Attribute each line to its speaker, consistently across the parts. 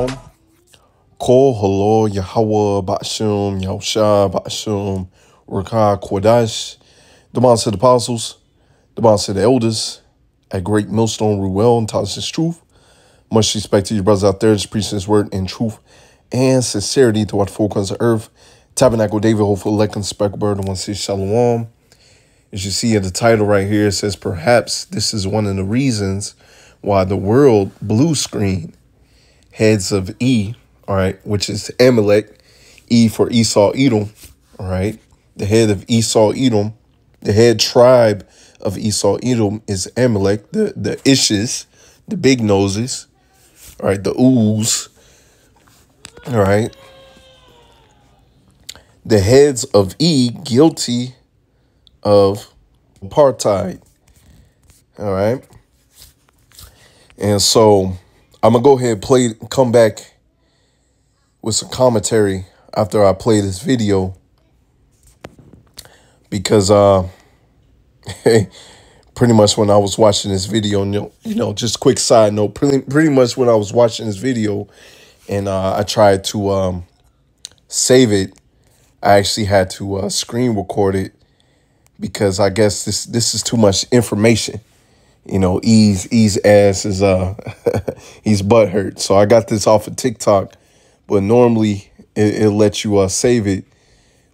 Speaker 1: Shalom. Kol Halo Yahweh Ba'ashim Yahusha Ba'ashim Rakah Kodash. The bonds to the apostles, the bonds to the elders at Great Millstone Ruel and Thomas Truth. Much respect to you brothers out there, just preaching his word in truth and sincerity to what the four corners of earth. Tabernacle David, hopeful elect and speckled bird, and one says Shalom. As you see in the title right here, it says perhaps this is one of the reasons why the world blue screen heads of E, all right, which is Amalek, E for Esau Edom, all right. The head of Esau Edom, the head tribe of Esau Edom is Amalek, the Ishes, the big noses, all right, the Ooze, all right. The heads of E guilty of apartheid, all right. And so I'm going to go ahead and come back with some commentary after I play this video because pretty much when I was watching this video, you know, just quick side note, pretty much when I was watching this video and I tried to save it, I actually had to screen record it because I guess this is too much information. You know, E's ass is he's butthurt. So I got this off of TikTok, but normally it'll let you save it.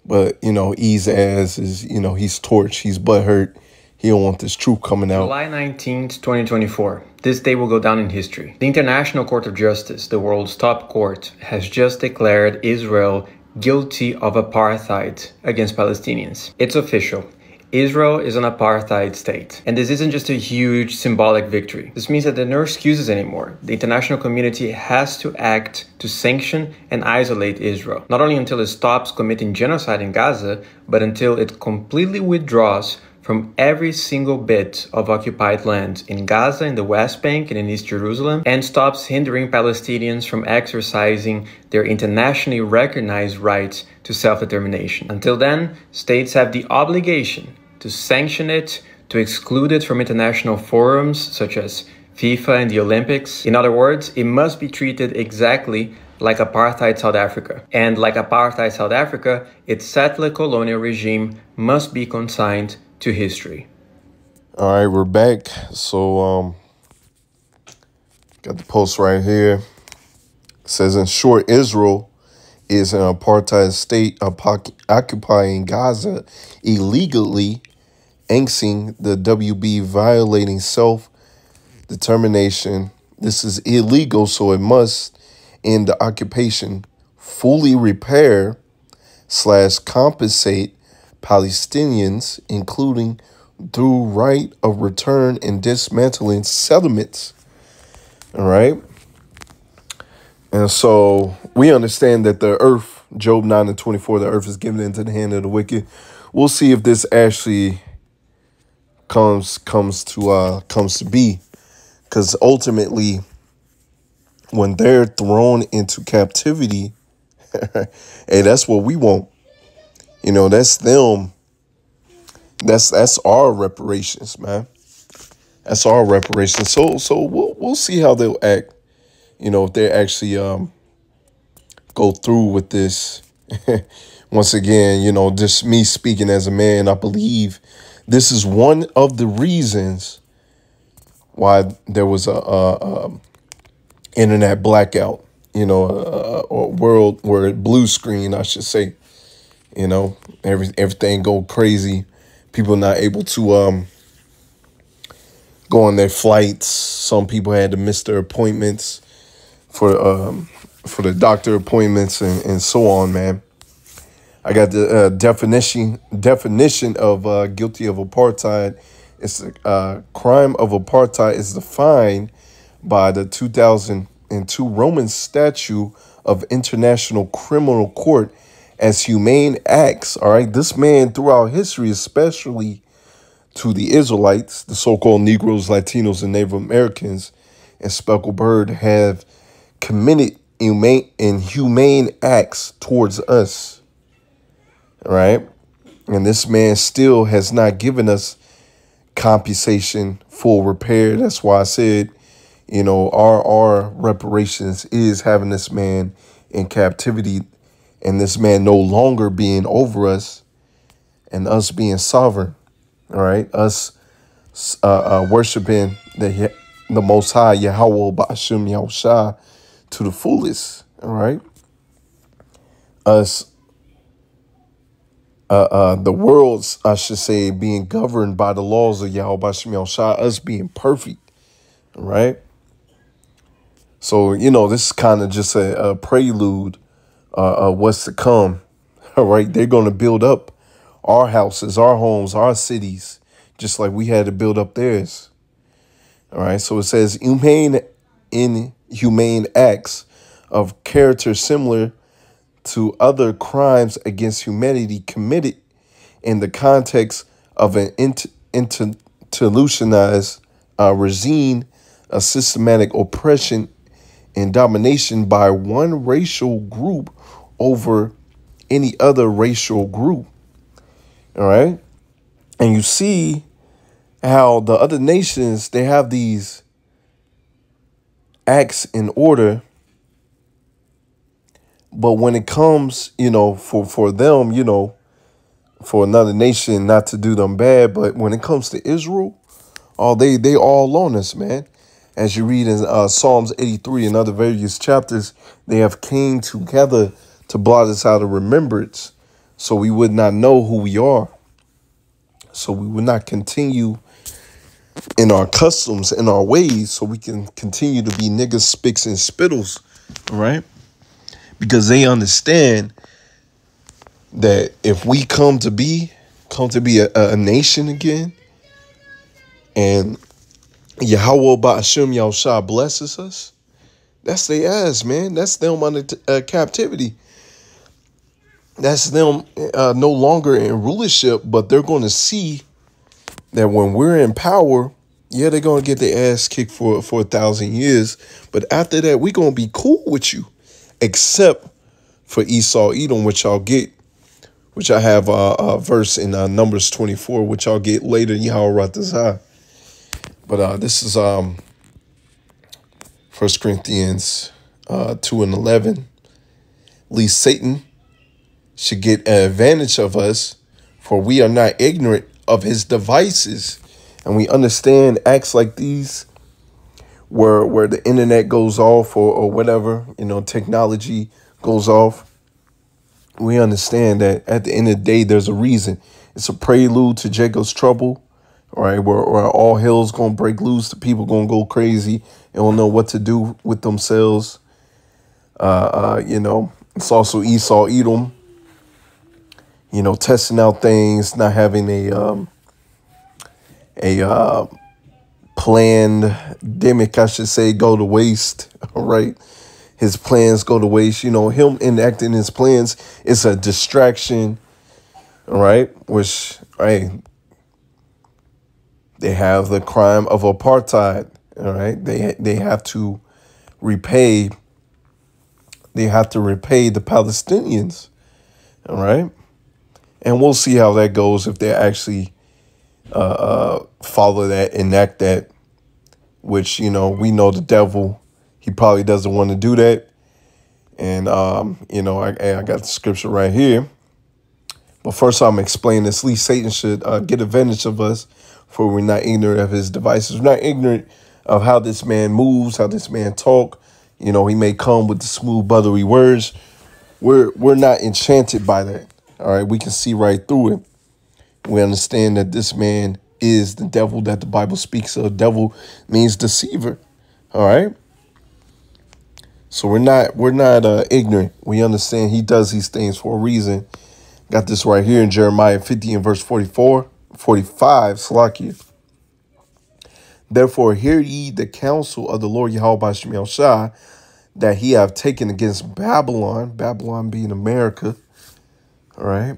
Speaker 1: But you know, E's ass is, you know, he's torched, he's butthurt. He don't want this truth coming out.
Speaker 2: July 19th, 2024. This day will go down in history. The International Court of Justice, the world's top court, has just declared Israel guilty of apartheid against Palestinians. It's official. Israel is an apartheid state. And this isn't just a huge symbolic victory. This means that there are no excuses anymore. The international community has to act to sanction and isolate Israel. Not only until it stops committing genocide in Gaza, but until it completely withdraws from every single bit of occupied land in Gaza, in the West Bank, and in East Jerusalem, and stops hindering Palestinians from exercising their internationally recognized rights to self-determination. Until then, states have the obligation to sanction it, to exclude it from international forums such as FIFA and the Olympics. In other words, it must be treated exactly like apartheid South Africa. And like apartheid South Africa, its settler colonial regime must be consigned to history.
Speaker 1: All right, we're back. So got the post right here. It says, in short, Israel is an apartheid state occupying Gaza illegally, annexing the WB, violating self-determination. This is illegal, so it must end the occupation, fully repair / compensate Palestinians, including through right of return and dismantling settlements. All right. And so we understand that the earth, Job 9:24, the earth is given into the hand of the wicked. We'll see if this actually comes to be, because ultimately, when they're thrown into captivity, hey, that's what we want. You know, that's them. That's our reparations, man. That's our reparations. So we'll see how they'll act. You know, if they actually go through with this. Once again, you know, just me speaking as a man, I believe this is one of the reasons why there was a internet blackout. You know, a world where blue screen, I should say. You know, everything go crazy. People not able to go on their flights. Some people had to miss their appointments for the doctor appointments and so on, man. I got the definition of guilty of apartheid. It's a crime of apartheid is defined by the 2002 Roman Statute of International Criminal Court as humane acts. All right. This man throughout history, especially to the Israelites, the so-called Negroes, Latinos, and Native Americans, and speckled bird have committed inhumane acts towards us. All right. And this man still has not given us compensation, full repair. That's why I said, our reparations is having this man in captivity, and this man no longer being over us, and us being sovereign. All right, us worshiping the Most High Yahweh Ba'ashem Yahushua to the fullest. All right, us the world's, I should say, being governed by the laws of Yahweh Ba'ashem Yahushua, us being perfect. All right. So, this is kind of just a prelude of what's to come. All right. They're going to build up our houses, our homes, our cities, just like we had to build up theirs. All right. So it says inhumane acts of character similar to other crimes against humanity committed in the context of an institutionalized regime, a systematic oppression and domination by one racial group over any other racial group. All right. And you see how the other nations, they have these acts in order. But when it comes, for them, for another nation not to do them bad. But when it comes to Israel, they all on us, man. As you read in Psalms 83 and other various chapters, they have came together to blot us out of remembrance, so we would not know who we are. So we would not continue in our customs, in our ways, so we can continue to be niggas, spicks, and spittles, all right? Because they understand that if we come to be a nation again, and Yahweh Ba'ashem Yahushua blesses us, that's their ass, man. That's them under captivity. That's them no longer in rulership, but they're going to see that when we're in power, yeah, they're going to get their ass kicked for 1,000 years. But after that, we're going to be cool with you, except for Esau, Edom, which I'll get, which I have a verse in Numbers 24, which I'll get later, Yahweh Ratazah. But this is 1 Corinthians 2 and 11. Least Satan should get an advantage of us, for we are not ignorant of his devices. And we understand acts like these where the internet goes off or whatever, technology goes off. We understand that at the end of the day, there's a reason. It's a prelude to Jacob's trouble. All right, where all hell's going to break loose, the people going to go crazy and don't know what to do with themselves. It's also Esau, Edom, testing out things, not having a planned demic, I should say, go to waste. All right, his plans go to waste. Him enacting his plans is a distraction. All right, which, hey, they have the crime of apartheid. All right. They have to repay. They have to repay the Palestinians. All right. And we'll see how that goes if they actually follow that, enact that, which, we know the devil, he probably doesn't want to do that. And, I got the scripture right here. But first, I'm explaining this. At least Satan should get advantage of us, for we're not ignorant of his devices. We're not ignorant of how this man moves, how this man talk. He may come with the smooth, buttery words. We're not enchanted by that. All right, we can see right through it. We understand that this man is the devil that the Bible speaks of. Devil means deceiver. All right. So we're not ignorant. We understand he does these things for a reason. Got this right here in Jeremiah 50 and verse 45, Salakia. Therefore, hear ye the counsel of the Lord Yahweh Ba'ashem Yahushua, that he have taken against Babylon, Babylon being America, all right,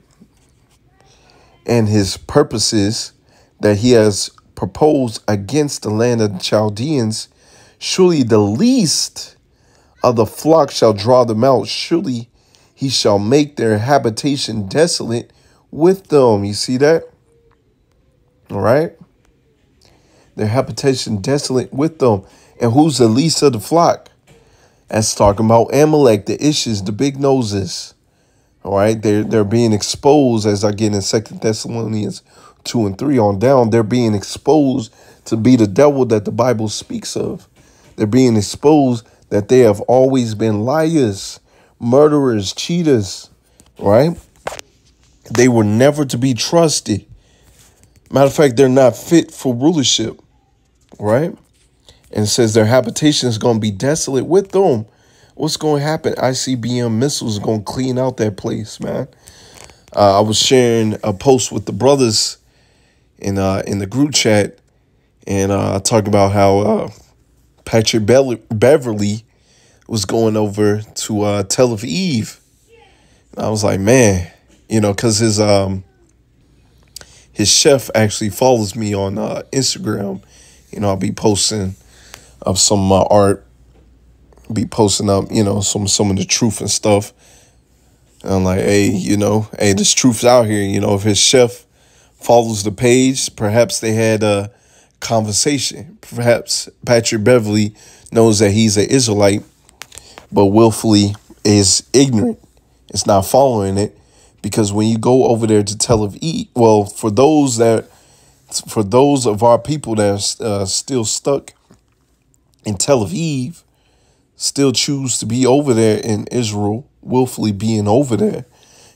Speaker 1: and his purposes that he has proposed against the land of the Chaldeans. Surely the least of the flock shall draw them out. Surely he shall make their habitation desolate with them. You see that? All right. their habitation desolate with them. And who's the least of the flock? That's talking about Amalek, the Ishes, the big noses. All right, they're being exposed, as I get in 2 Thessalonians 2 and 3 on down. They're being exposed to be the devil that the Bible speaks of. They're being exposed that they have always been liars, murderers, cheaters, right? They were never to be trusted. Matter of fact, they're not fit for rulership, right? And it says their habitation is going to be desolate with them. What's going to happen? ICBM missiles are going to clean out that place, man. I was sharing a post with the brothers in the group chat, and I talked about how Patrick Beverly was going over to Tel Aviv. And I was like, man, because his chef actually follows me on Instagram. I'll be posting of some of my art, be posting up, some of the truth and stuff. And I'm like, hey, hey, this truth's out here. If his chef follows the page, perhaps they had a conversation. Perhaps Patrick Beverly knows that he's an Israelite, but willfully is ignorant. It's not following it, because when you go over there to Tel Aviv, well, for those of our people that are still stuck in Tel Aviv, still choose to be over there in Israel, willfully being over there.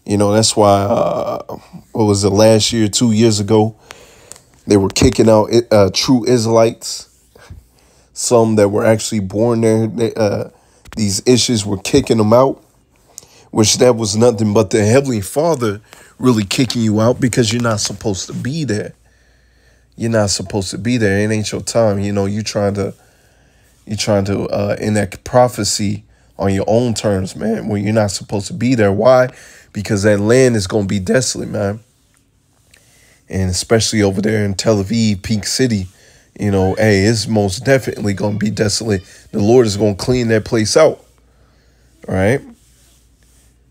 Speaker 1: That's why, what was it, last year, 2 years ago, they were kicking out true Israelites. Some that were actually born there, these issues were kicking them out, which that was nothing but the Heavenly Father really kicking you out, because you're not supposed to be there. You're not supposed to be there. It ain't your time. You're trying to enact prophecy on your own terms, man, when you're not supposed to be there. Why? Because that land is going to be desolate, man. And especially over there in Tel Aviv, Peak City, hey, it's most definitely going to be desolate. The Lord is going to clean that place out. All right.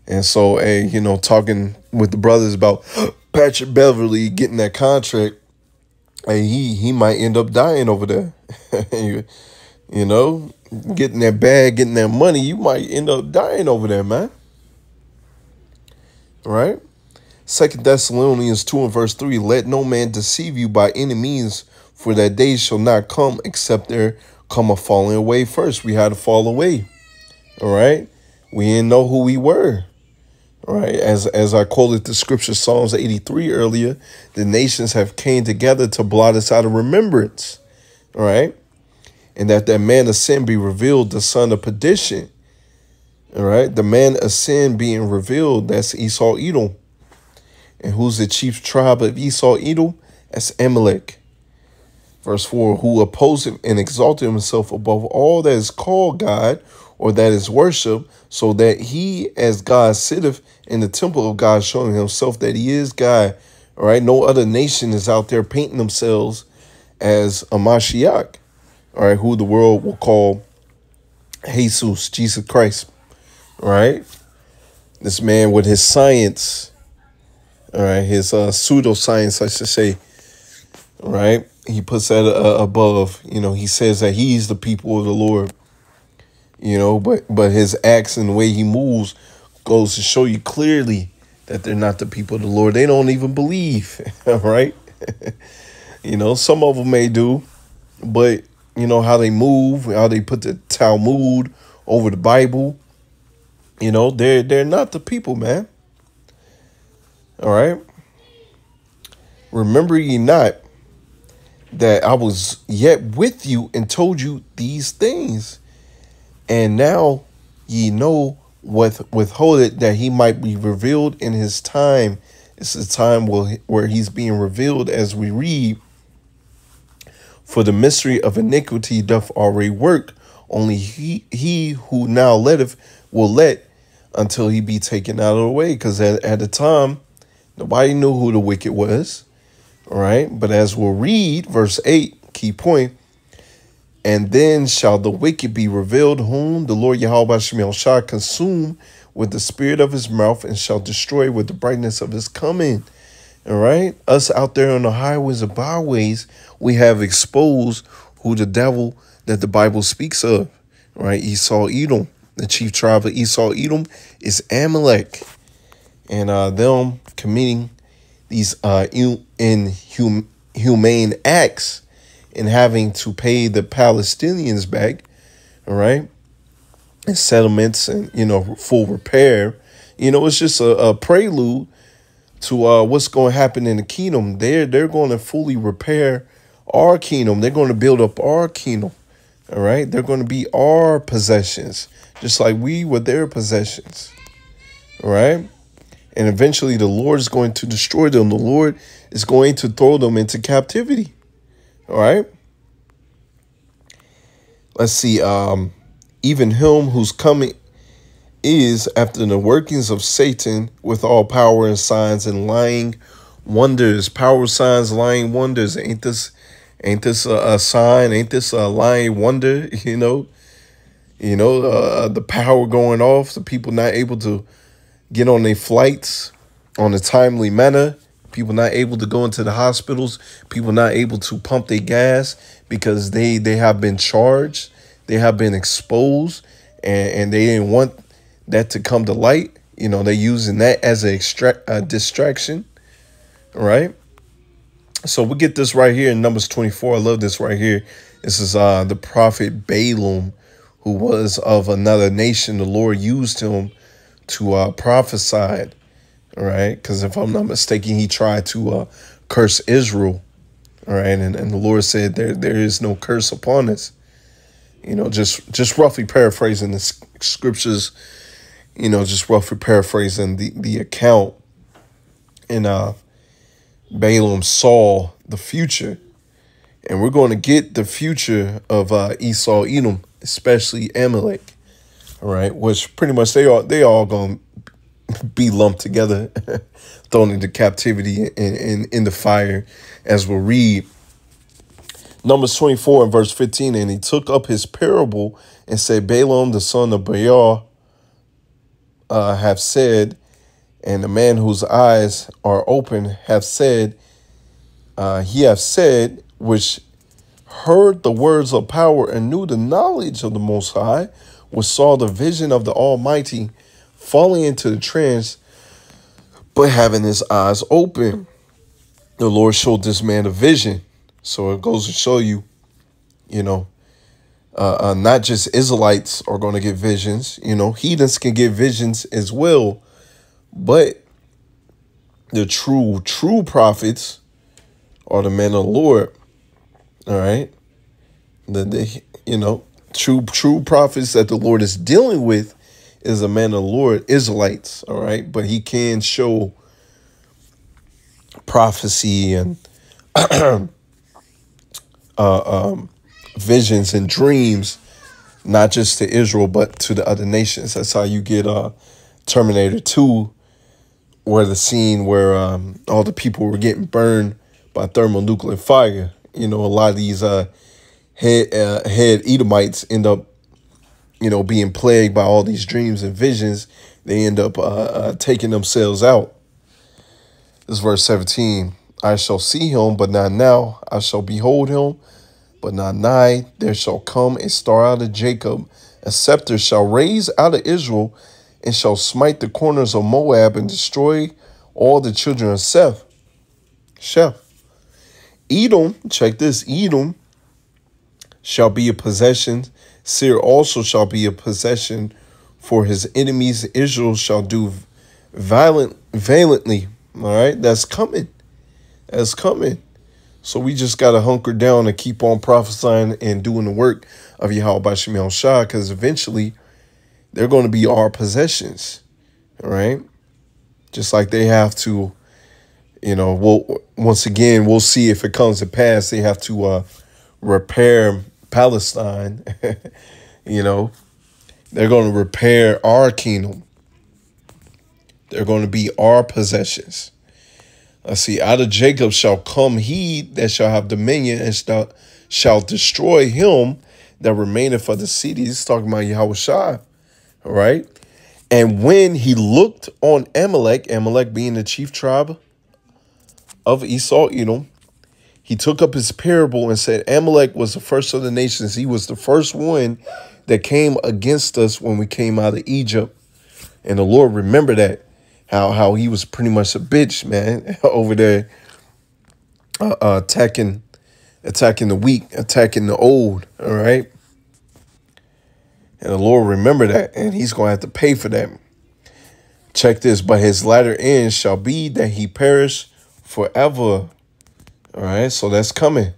Speaker 1: And so, hey, talking with the brothers about Patrick Beverly getting that contract, hey, he might end up dying over there. Getting that bag, getting that money, you might end up dying over there, man. All right? 2 Thessalonians 2 and verse 3, let no man deceive you by any means, for that day shall not come except there come a falling away first. We had to fall away. All right? We didn't know who we were. All right? As I quoted the scripture Psalms 83 earlier, the nations have came together to blot us out of remembrance. All right? And that man of sin be revealed, the son of perdition. All right? The man of sin being revealed, that's Esau Edom. And who's the chief tribe of Esau Edom? That's Amalek. Verse 4, who opposed him and exalted himself above all that is called God, or that is worship, so that he as God sitteth in the temple of God, showing himself that he is God. All right? No other nation is out there painting themselves as a Mashiach. All right, who the world will call Jesus, Jesus Christ. All right, this man with his science, all right, his pseudoscience, I should say. All right, he puts that above. He says that he's the people of the Lord. But his acts and the way he moves goes to show you clearly that they're not the people of the Lord. They don't even believe. All right, some of them may do, but how they move, how they put the Talmud over the Bible. They're not the people, man. All right. Remember ye not that I was yet with you and told you these things. And now ye know withhold it, that he might be revealed in his time. It's the time where he's being revealed, as we read. For the mystery of iniquity doth already work. Only he who now letteth will let until he be taken out of the way. Because at the time, nobody knew who the wicked was. All right. But as we'll read, verse 8, key point. And then shall the wicked be revealed, whom the Lord Yahweh shall consume with the spirit of his mouth, and shall destroy with the brightness of his coming. All right. Us out there on the highways and byways, we have exposed who the devil that the Bible speaks of. Right. Esau, Edom, the chief tribe of Esau, Edom is Amalek. And them committing these inhumane acts and having to pay the Palestinians back, all right, and settlements and, full repair. It's just a prelude to what's going to happen in the kingdom. They're going to fully repair our kingdom. They're going to build up our kingdom, all right? They're going to be our possessions, just like we were their possessions, all right? And eventually the Lord is going to destroy them. The Lord is going to throw them into captivity. All right. Let's see. Even him who's coming is after the workings of Satan with all power and signs and lying wonders. Power, signs, lying wonders. Ain't this a sign? Ain't this a lying wonder? The power going off, the people not able to get on their flights on a timely manner, people not able to go into the hospitals, people not able to pump their gas because they have been charged, they have been exposed, and they didn't want that to come to light. They're using that as a distraction, right? So we get this right here in Numbers 24. I love this right here. This is the prophet Balaam, who was of another nation. The Lord used him to prophesy, all right? Because if I'm not mistaken, he tried to curse Israel, all right? And the Lord said, there is no curse upon us. Just roughly paraphrasing the scriptures, just roughly paraphrasing the account. And Balaam saw the future. And we're going to get the future of Esau, Edom, especially Amalek, all right? Which pretty much they all going to be lumped together, thrown into captivity and in the fire, as we'll read. Numbers 24 and verse 15, and he took up his parable and said, Balaam, the son of Beor, have said, and the man whose eyes are open have said, he have said, which heard the words of power and knew the knowledge of the Most High, which saw the vision of the Almighty, falling into the trance, but having his eyes open. The Lord showed this man a vision. So it goes to show you, not just Israelites are going to get visions. Heathens can get visions as well. But the true prophets are the men of the Lord. All right. True prophets that the Lord is dealing with is a man of the Lord, Israelites. All right. But he can show prophecy and visions and dreams, not just to Israel, but to the other nations. That's how you get Terminator 2, where the scene where all the people were getting burned by thermonuclear fire. A lot of these head Edomites end up, being plagued by all these dreams and visions. They end up taking themselves out. This is verse 17. I shall see him, but not now. I shall behold him, but not nigh. There shall come a star out of Jacob. A scepter shall raise out of Israel, and shall smite the corners of Moab and destroy all the children of Seth. Edom, check this, Edom shall be a possession. Seir also shall be a possession for his enemies. Israel shall do valiantly. All right, that's coming. That's coming. So we just got to hunker down and keep on prophesying and doing the work of Yahweh Bashim Yahushua, because eventually they're going to be our possessions. All right. Just like they have to, once again, we'll see if it comes to pass. They have to repair Palestine. They're going to repair our kingdom. They're going to be our possessions. Let's see. Out of Jacob shall come he that shall have dominion, and shall destroy him that remaineth for the city. He's talking about Yahushua. All right. And when he looked on Amalek, Amalek being the chief tribe of Esau, Edom, he took up his parable and said, Amalek was the first of the nations. He was the first one that came against us when we came out of Egypt. And the Lord remembered that, how he was pretty much a bitch, man, over there attacking the weak, attacking the old, all right? And the Lord remembered that, and he's going to have to pay for that. Check this, but his latter end shall be that he perish forever. All right, so that's coming.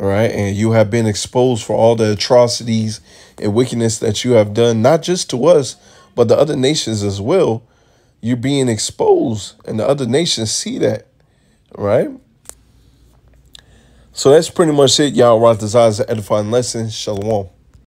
Speaker 1: All right, and you have been exposed for all the atrocities and wickedness that you have done, not just to us, but the other nations as well. You're being exposed, and the other nations see that. All right. So that's pretty much it, y'all. Right, desires an edifying lesson. Shalom.